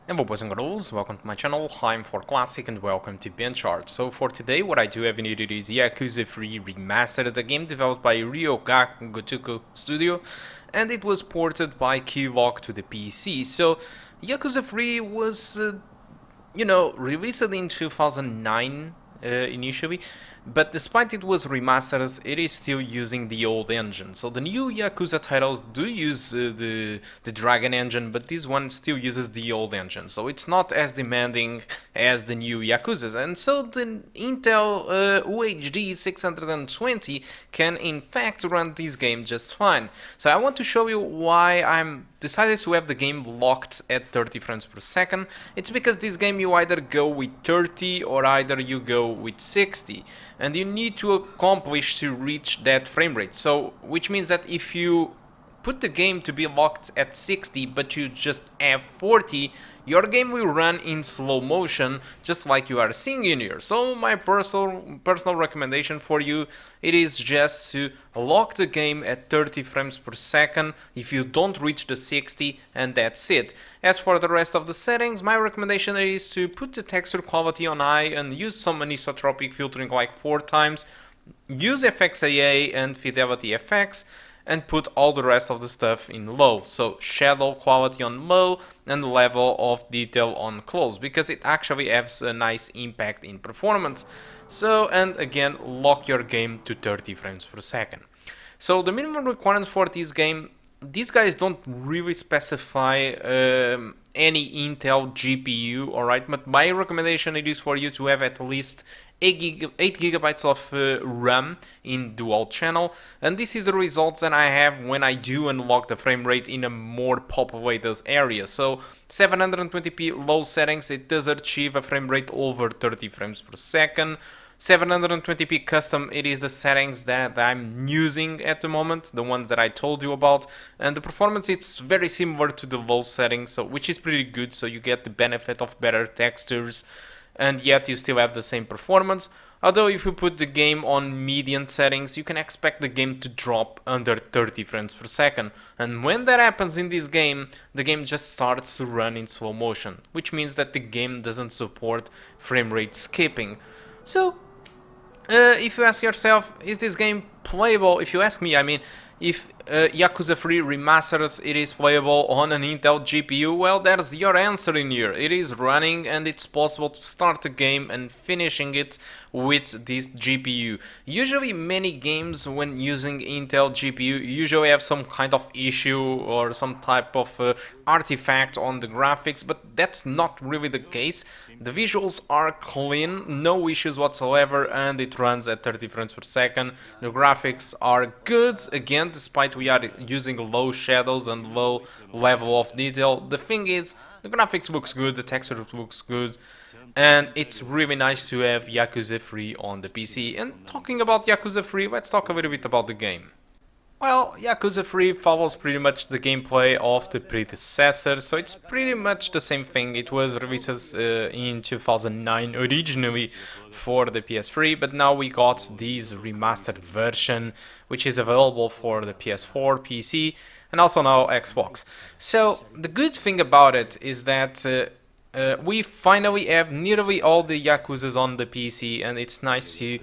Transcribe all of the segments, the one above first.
Hello boys and girls, welcome to my channel, I'm for Classic and welcome to BenchART. So for today what I do have needed is Yakuza 3 Remastered, a game developed by Gotoku Studio, and it was ported by Keylock to the PC. So Yakuza 3 was, released in 2009 initially, but despite it was remastered, it is still using the old engine. So the new Yakuza titles do use the Dragon engine, but this one still uses the old engine. So it's not as demanding as the new Yakuzas. And so the Intel UHD 620 can in fact run this game just fine. So I want to show you why I'm decided to have the game locked at 30 frames per second. It's because this game you either go with 30 or either you go with 60, and you need to accomplish to reach that frame rate. So which means that if you put the game to be locked at 60 but you just have 40, your game will run in slow motion just like you are seeing in here. So my personal recommendation for you, it is just to lock the game at 30 frames per second if you don't reach the 60, and that's it. As for the rest of the settings, my recommendation is to put the texture quality on high and use some anisotropic filtering like 4 times, use FXAA and Fidelity FX, and put all the rest of the stuff in low. So shadow quality on low and level of detail on close, because it actually has a nice impact in performance. So, and again, lock your game to 30 frames per second. So the minimum requirements for this game, these guys don't really specify any Intel GPU, alright, but my recommendation it is for you to have at least 8 gigabytes of RAM in dual channel, and this is the results that I have when I do unlock the frame rate in a more populated area. So 720p low settings, it does achieve a frame rate over 30 frames per second. 720p custom, it is the settings that I'm using at the moment, the ones that I told you about, and the performance it's very similar to the low settings, so which is pretty good. So you get the benefit of better textures, and yet you still have the same performance. Although if you put the game on medium settings, you can expect the game to drop under 30 frames per second. And when that happens in this game, the game just starts to run in slow motion, which means that the game doesn't support frame rate skipping. So if you ask yourself, is this game playable? If you ask me, I mean, if Yakuza 3 Remastered it is playable on an Intel GPU, well, there's your answer in here. It is running and it's possible to start the game and finishing it with this GPU. Usually many games when using Intel GPU usually have some kind of issue or some type of artifact on the graphics, but that's not really the case. The visuals are clean, no issues whatsoever, and it runs at 30 frames per second. The graphics are good, again, despite we are using low shadows and low level of detail. The thing is, the graphics looks good, the texture looks good, and it's really nice to have Yakuza 3 on the PC. And talking about Yakuza 3, let's talk a little bit about the game. Well, Yakuza 3 follows pretty much the gameplay of the predecessor, so it's pretty much the same thing. It was released in 2009 originally for the PS3, but now we got this remastered version, which is available for the PS4, PC, and also now Xbox. So the good thing about it is that we finally have nearly all the Yakuzas on the PC, and it's nice to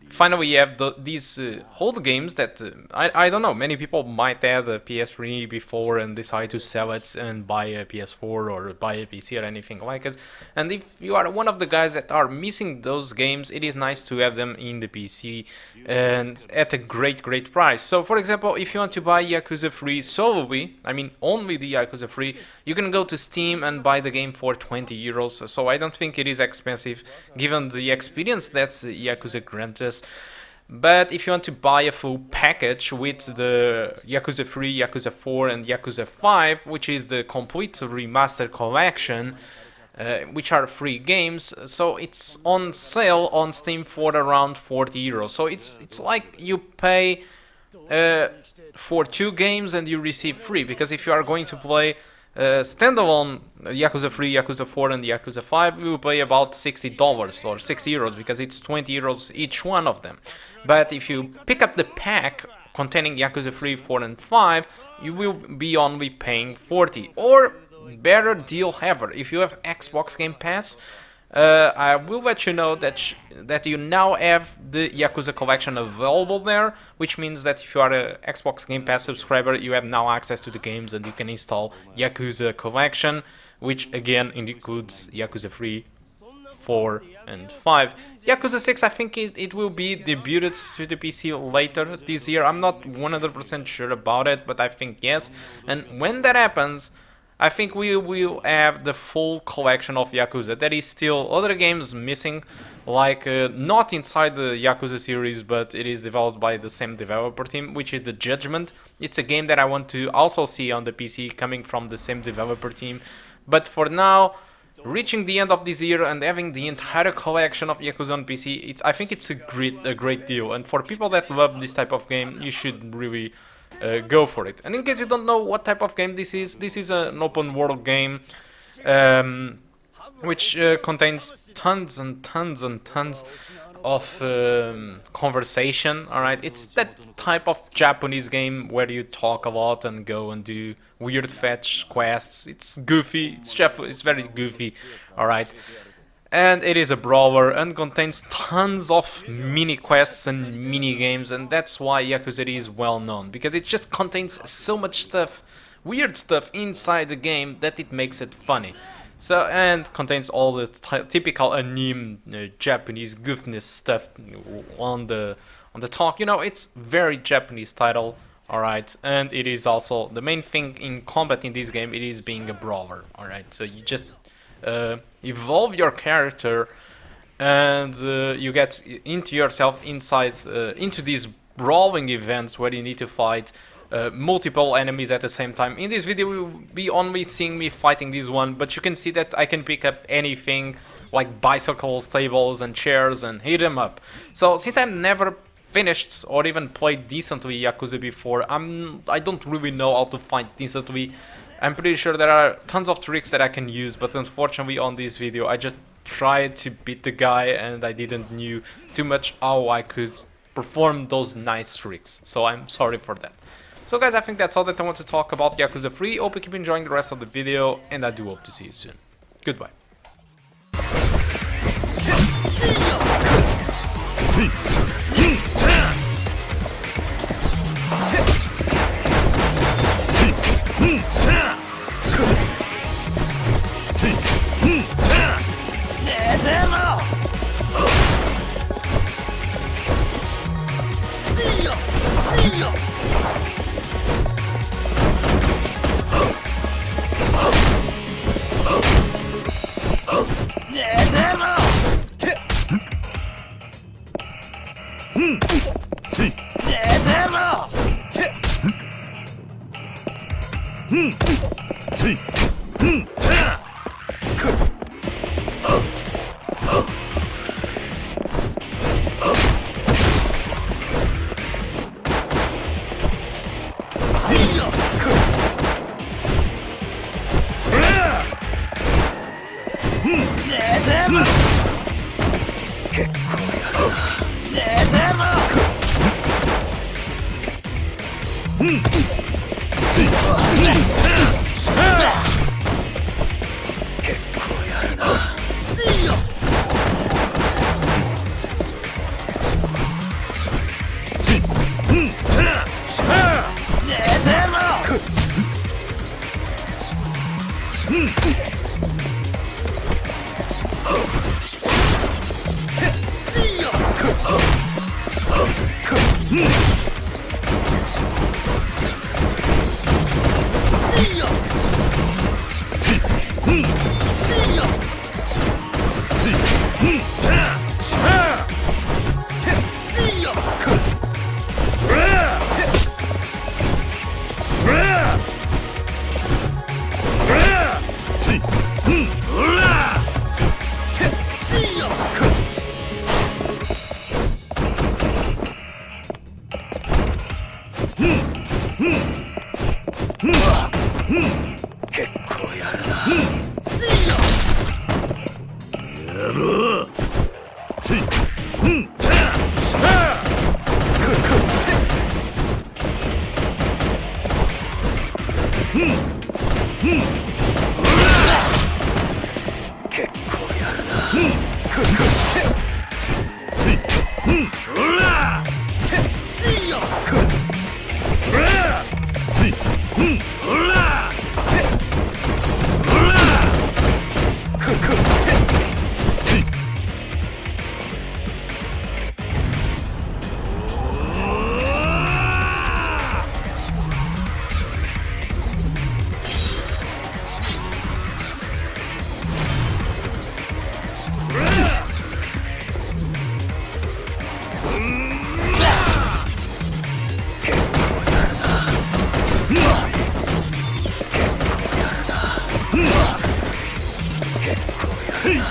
finally have these old games that I don't know, many people might have a PS3 before and decide to sell it and buy a PS4 or buy a PC or anything like it. And if you are one of the guys that are missing those games, it is nice to have them in the PC and at a great price. So for example, if you want to buy Yakuza 3 solely, I mean only the Yakuza 3, you can go to Steam and buy the game for 20 euros. So I don't think it is expensive given the experience that Yakuza grants us. But if you want to buy a full package with the Yakuza 3, Yakuza 4 and Yakuza 5, which is the complete remastered collection, which are free games, so it's on sale on Steam for around 40 euros. So it's like you pay for 2 games and you receive free, because if you are going to play standalone Yakuza 3, Yakuza 4 and Yakuza 5, you will pay about $60 or 60 euros, because it's 20 euros each one of them. But if you pick up the pack containing Yakuza 3, 4 and 5, you will be only paying 40. Or better deal ever. If you have Xbox Game Pass, I will let you know that you now have the Yakuza collection available there, which means that if you are a Xbox Game Pass subscriber, you have now access to the games and you can install Yakuza collection, which again includes Yakuza 3, 4 and 5. Yakuza 6, I think it will be debuted to the PC later this year. I'm not 100% sure about it, but I think yes. And when that happens, I think we will have the full collection of Yakuza. There is still other games missing, like not inside the Yakuza series, but it is developed by the same developer team, which is The Judgment. It's a game that I want to also see on the PC, coming from the same developer team. But for now, reaching the end of this year and having the entire collection of Yakuza on PC, I think it's a great deal. And for people that love this type of game, you should really go for it. And in case you don't know what type of game this is an open world game which contains tons and tons and tons of conversation. Alright, it's that type of Japanese game where you talk a lot and go and do weird fetch quests. It's goofy, it's very goofy, alright. And it is a brawler and contains tons of mini quests and mini games, and that's why Yakuza is well known, because it just contains so much stuff, weird stuff inside the game, that it makes it funny. So, and contains all the typical anime Japanese goofiness stuff on the talk. You know, it's very Japanese title, alright, and it is also the main thing in combat in this game. It is being a brawler, alright. So you just evolve your character and you get into yourself inside into these brawling events where you need to fight multiple enemies at the same time. In this video you will be only seeing me fighting this one, but you can see that I can pick up anything like bicycles, tables and chairs and hit them up. So since I've never finished or even played decently Yakuza before, I don't really know how to fight decently. I'm pretty sure there are tons of tricks that I can use, but unfortunately on this video I just tried to beat the guy and I didn't knew too much how I could perform those nice tricks. So I'm sorry for that. So guys, I think that's all that I want to talk about Yakuza 3. Hope you keep enjoying the rest of the video, and I do hope to see you soon. Goodbye. Hmm. 結構や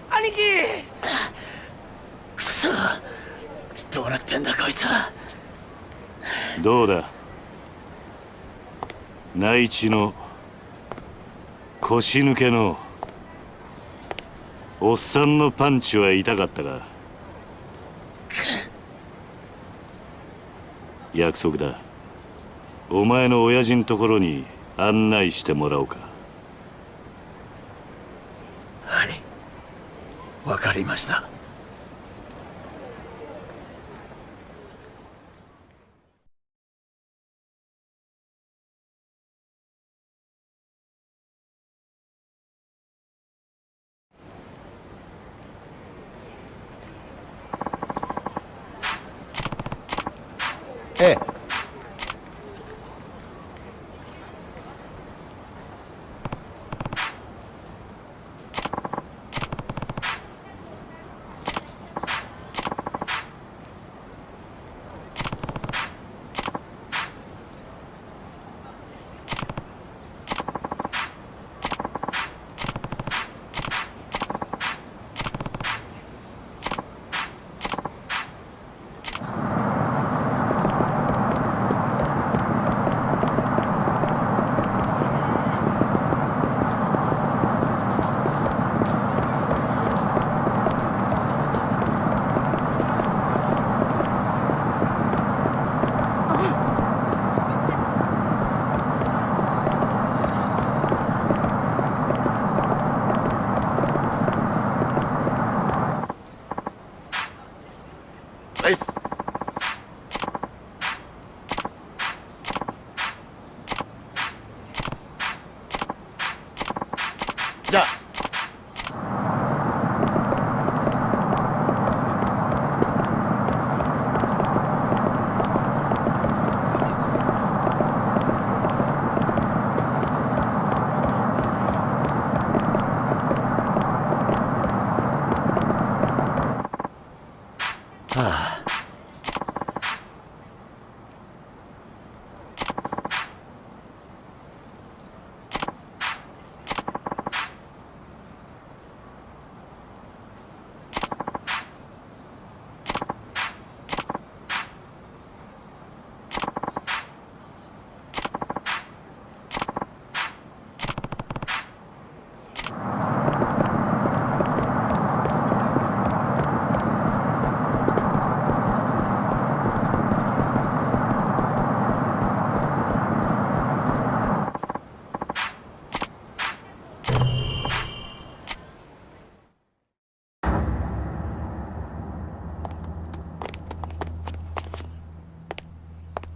兄貴。くそ、どうなってんだこいつは。どうだ、内地の腰抜けのおっさんのパンチは痛かったか。約束だ、お前の親父のところに案内してもらおうか。はい、わかりました。ええ。ナイス。じゃあ。はあ。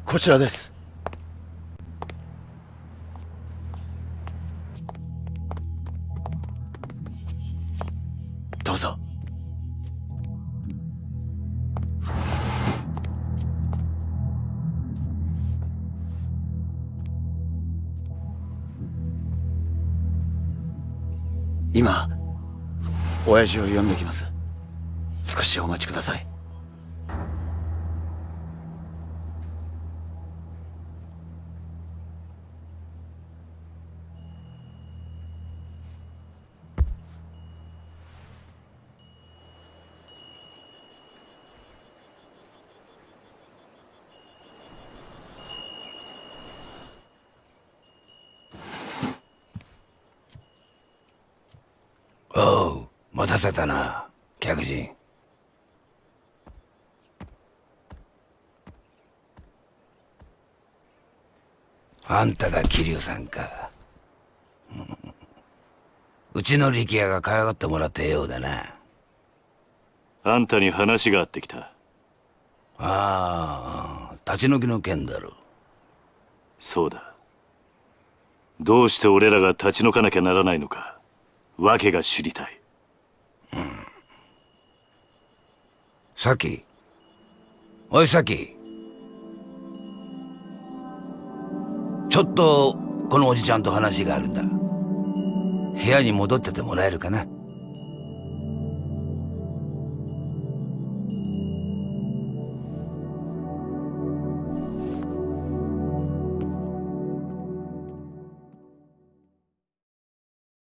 こちらです。どうぞ。今、親父を呼んできます。少しお待ちください。おう、待たせたな、客人。あんたが桐生さんか。うちの力也が可愛がってもらったようだな。あんたに話があってきた。ああ、立ち退きの件だろ。そうだ。どうして俺らが立ち退かなきゃならないのか、訳が知りたい。さき。おいさき。ちょっとこのおじちゃんと話があるんだ。部屋に戻っててもらえるかな。